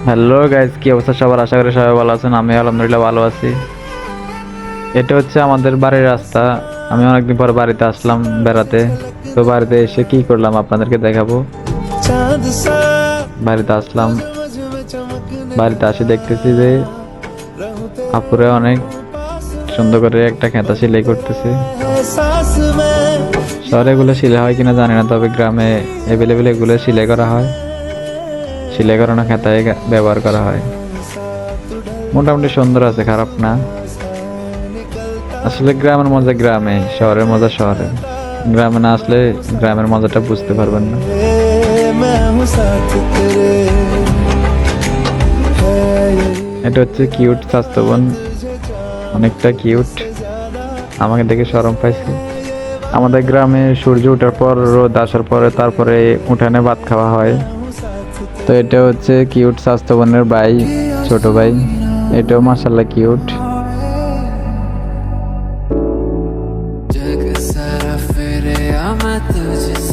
Hello guys, কি অবস্থা সবার? আশা করি সবাই ভালো আছেন। আমি আলহামদুলিল্লাহ ভালো আছি। এটা হচ্ছে আমাদের বাড়ির রাস্তা। আমি অনেকদিন পর বাড়িতে আসলাম বেড়াতে। তো বাড়িতে এসে কি করলাম আপনাদেরকে দেখাবো। বাড়িতে আসলাম, বাড়িতে আসে দেখতেছি যে আপুরে অনেক সুন্দর করে একটা খেতা সেলাই করতেছে। শহরে এগুলো সেলাই হয় কিনা জানি না, তবে গ্রামে এভেলেবেল এগুলো সেলাই করা হয়। সেলাই করানো খেতায় ব্যবহার করা হয়। মোটামুটি সুন্দর আছে, খারাপ না। আসলে গ্রামের মজা গ্রামে, শহরের মজা শহরে। গ্রামে না আসলে গ্রামের মজাটা বুঝতে পারবেন না। এটা হচ্ছে কিউট স্বাস্থ্যবান, অনেকটা কিউট। আমাকে দেখে শরম পাইছে। আমাদের গ্রামে সূর্য ওঠার পর, রোদ আসার পরে তারপরে উঠানে ভাত খাওয়া হয়। তো এটা হচ্ছে কিউট স্বাস্থ্যবানের ভাই, ছোট ভাই। এটাও মাশাআল্লাহ কিউট। जग सारा फिरे मैं तुझसे